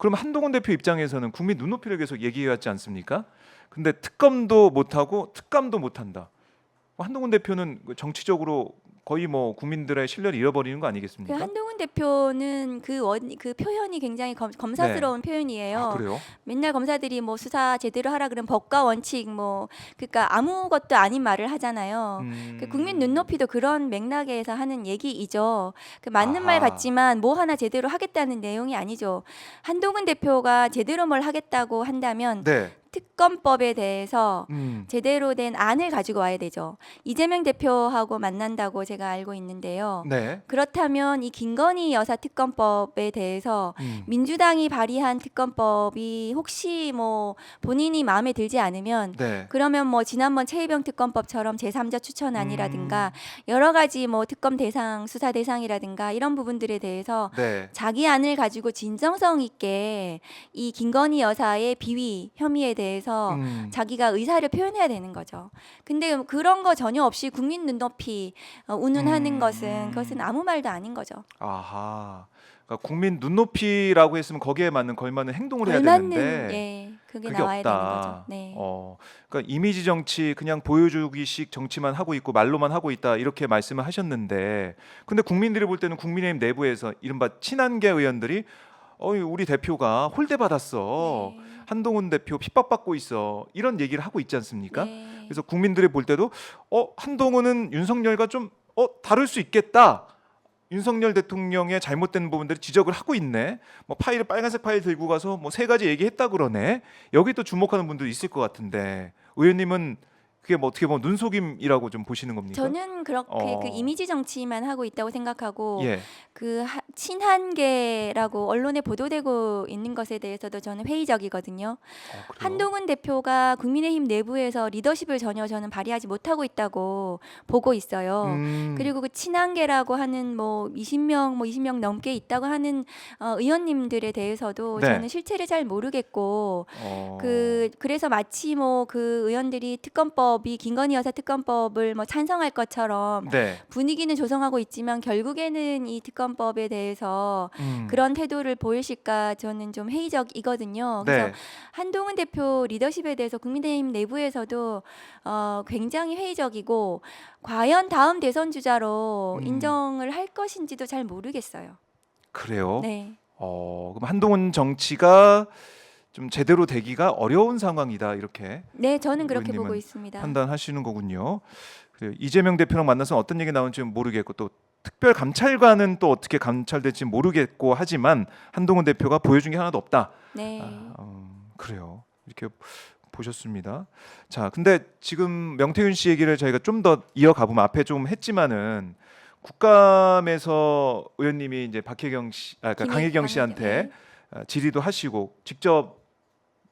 그럼 한동훈 대표 입장에서는 국민 눈높이를 계속 얘기해왔지 않습니까? 근데 특검도 못하고 특감도 못한다. 한동훈 대표는 정치적으로 거의 뭐 국민들의 신뢰를 잃어버리는 거 그 아니겠습니까? 한동훈 대표는 그 표현이 굉장히 네. 검사스러운 아 표현이에요. 그래요? 맨날 검사들이 뭐 수사 제대로 하라 그러면 법과 원칙 뭐 그러니까 아무것도 아닌 말을 하잖아요. 그 국민 눈높이도 그런 맥락에서 하는 얘기이죠. 그 맞는 말 아하. 같지만 뭐 하나 제대로 하겠다는 내용이 아니죠. 한동훈 대표가 제대로 뭘 하겠다고 한다면 네. 특검법에 대해서 음. 제대로 된 안을 가지고 와야 되죠. 이재명 대표하고 만난다고 제가 알고 있는데요. 네. 그렇다면 이 김건희 여사 특검법에 대해서 민주당이 발의한 특검법이 혹시 뭐 본인이 마음에 들지 않으면 네. 그러면 뭐 지난번 최희병 특검법처럼 제3자 추천안이라든가 음. 여러 가지 뭐 특검 대상, 수사 대상이라든가 이런 부분들에 대해서 네. 자기 안을 가지고 진정성 있게 이 김건희 여사의 비위, 혐의에 대해서 자기가 의사를 표현해야 되는 거죠. 근데 그런 거 전혀 없이 국민 눈높이 운운하는 것은 그것은 아무 말도 아닌 거죠. 아하. 그러니까 국민 눈높이라고 했으면 거기에 맞는 걸맞는 행동을 해야 걸맞는 되는데 그게 그게 나와야 되는 없다. 거죠. 네. 그러니까 이미지 정치 그냥 보여주기식 정치만 하고 있고 말로만 하고 있다 이렇게 말씀을 하셨는데, 근데 국민들이 볼 때는 국민의힘 내부에서 이른바 친한계 의원들이 우리 대표가 홀대 받았어. 네. 한동훈 대표 핍박받고 있어. 이런 얘기를 하고 있지 않습니까? 네. 그래서 국민들이 볼 때도 한동훈은 윤석열과 좀 다를 수 있겠다. 윤석열 대통령의 잘못된 부분들을 지적을 하고 있네. 뭐 파일을 빨간색 파일 들고 가서 뭐 세 가지 얘기했다 그러네. 여기 또 주목하는 분도 있을 것 같은데 의원님은 그게 뭐 어떻게 보면 눈속임이라고 좀 보시는 겁니까? 저는 그렇게 그 이미지 정치만 하고 있다고 생각하고 예. 친한계라고 언론에 보도되고 있는 것에 대해서도 저는 회의적이거든요. 그래요? 한동훈 대표가 국민의힘 내부에서 리더십을 전혀 저는 발휘하지 못하고 있다고 보고 있어요. 그리고 그 친한계라고 하는 뭐 20명 넘게 있다고 하는 의원님들에 대해서도 네. 저는 실체를 잘 모르겠고 그래서 마치 뭐 그 의원들이 특검법이 김건희 여사 특검법을 뭐 찬성할 것처럼 네. 분위기는 조성하고 있지만 결국에는 이 특검법에 대해서 음. 그런 태도를 보이실까 저는 좀 회의적이거든요. 그래서 네. 한동훈 대표 리더십에 대해서 국민의힘 내부에서도 굉장히 회의적이고 과연 다음 대선 주자로 인정을 할 것인지도 잘 모르겠어요. 그래요? 네. 그럼 한동훈 정치가 좀 제대로 되기가 어려운 상황이다 이렇게 네, 저는 그렇게 의원님은 보고 있습니다. 판단하시는 거군요. 그래요. 이재명 대표랑 만나서 어떤 얘기 나올지 모르겠고 또 특별 감찰관은 또 어떻게 감찰될지 모르겠고 하지만 한동훈 대표가 보여준 게 하나도 없다. 네. 그래요. 이렇게 보셨습니다. 자, 근데 지금 명태균 씨 얘기를 저희가 좀 더 이어가 보면 앞에 좀 했지만은 국감에서 의원님이 이제 박혜경 씨, 그러니까 강혜경 씨한테 질의도 하시고 직접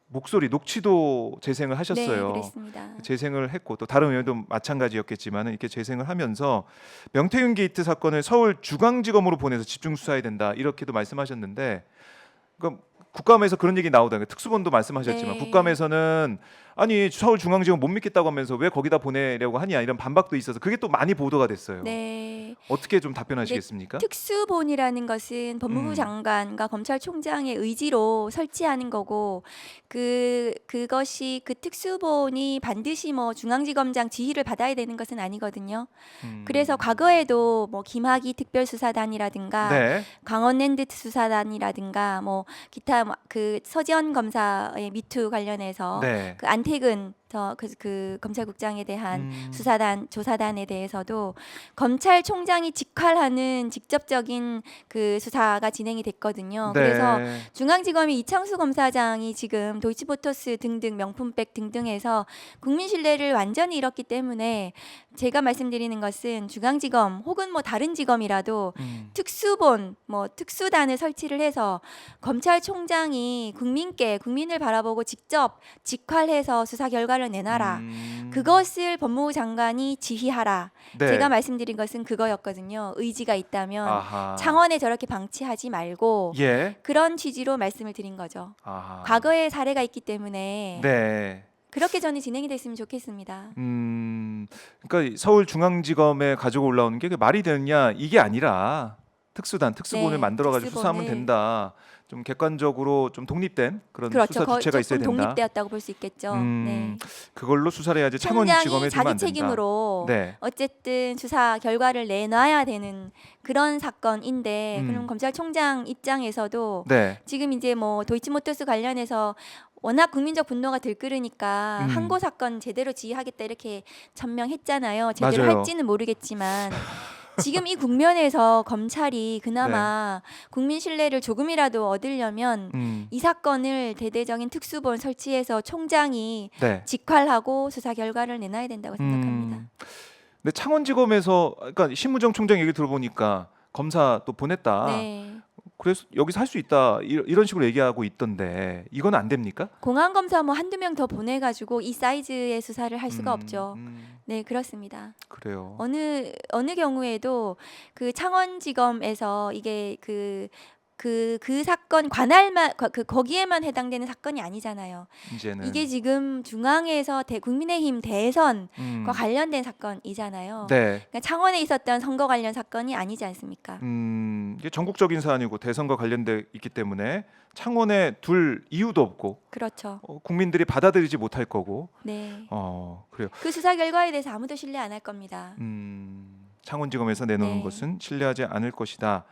목소리 녹취도 재생을 하셨어요. 네, 그랬습니다. 재생을 했고 또 다른 의원도 마찬가지였겠지만 이렇게 재생을 하면서 명태균 게이트 사건을 서울 중앙지검으로 보내서 집중 수사해야 된다 이렇게도 말씀하셨는데, 그러니까 국감에서 그런 얘기 나오다가 특수본도 말씀하셨지만 네. 국감에서는 아니 서울중앙지검 못 믿겠다고 하면서 왜 거기다 보내려고 하냐 이런 반박도 있어서 그게 또 많이 보도가 됐어요. 네. 어떻게 좀 답변하시겠습니까? 특수본이라는 것은 법무부 장관과 검찰총장의 의지로 설치하는 거고 그것이 그 특수본이 반드시 뭐 중앙지검장 지휘를 받아야 되는 것은 아니거든요. 그래서 과거에도 뭐 김학의 특별수사단이라든가 네. 강원랜드 수사단이라든가 뭐 기타 그 서지현 검사의 미투 관련해서 네. 그 안태근 그 검찰국장에 대한 수사단 조사단에 대해서도 검찰총장이 직할하는 직접적인 그 수사가 진행이 됐거든요. 네. 그래서 중앙지검이 이창수 검사장이 지금 도이치모터스 등등 명품백 등등해서 국민 신뢰를 완전히 잃었기 때문에 제가 말씀드리는 것은 중앙지검 혹은 뭐 다른 지검이라도 특수본 뭐 특수단을 설치를 해서 검찰총장이 국민을 바라보고 직접 직할해서 수사 결과를 내놔라. 그것을 법무부 장관이 지휘하라. 네. 제가 말씀드린 것은 그거였거든요. 의지가 있다면 아하. 창원에 저렇게 방치하지 말고 예. 그런 취지로 말씀을 드린 거죠. 아하. 과거의 사례가 있기 때문에 네. 그렇게 저는 진행이 됐으면 좋겠습니다. 그러니까 서울중앙지검에 가지고 올라오는 게 말이 되느냐 이게 아니라 특수본을 네, 만들어가지고 특수본을. 수사하면 된다. 좀 객관적으로 좀 독립된 그런 그렇죠. 수사 주체가 있어야 조금 된다. 독립되었다고 볼 수 있겠죠. 네. 그걸로 수사를 해야지 총장이 창원지검에 두면 자기 안 된다. 책임으로 네. 어쨌든 수사 결과를 내놔야 되는 그런 사건인데 그럼 검찰총장 입장에서도 네. 지금 이제 뭐 도이치모터스 관련해서 워낙 국민적 분노가 들끓으니까 항고 사건 제대로 지휘하겠다 이렇게 천명했잖아요. 제대로 맞아요. 할지는 모르겠지만 지금 이 국면에서 검찰이 그나마 국민 신뢰를 조금이라도 얻으려면 이 사건을 대대적인 특수본 설치해서 총장이 네. 직활하고 수사 결과를 내놔야 된다고 생각합니다. 근데 창원지검에서 그러니까 신무정 총장 얘기 들어보니까 검사 또 보냈다. 네. 그래서 여기서 할 수 있다 이런 식으로 얘기하고 있던데 이건 안 됩니까? 공안 검사 뭐 한두 명 더 보내가지고 이 사이즈의 수사를 할 수가 없죠. 네, 그렇습니다. 그래요. 어느 경우에도 그 창원지검에서 이게 그 사건 관할만 거기에만 해당되는 사건이 아니잖아요. 이제는 이게 지금 중앙에서 국민의힘 대선과 관련된 사건이잖아요. 네. 그러니까 창원에 있었던 선거 관련 사건이 아니지 않습니까? 이게 전국적인 사안이고 대선과 관련돼 있기 때문에 창원에 둘 이유도 없고 그렇죠. 국민들이 받아들이지 못할 거고. 네. 그래요. 그 수사 결과에 대해서 아무도 신뢰 안 할 겁니다. 창원지검에서 내놓은 네. 것은 신뢰하지 않을 것이다.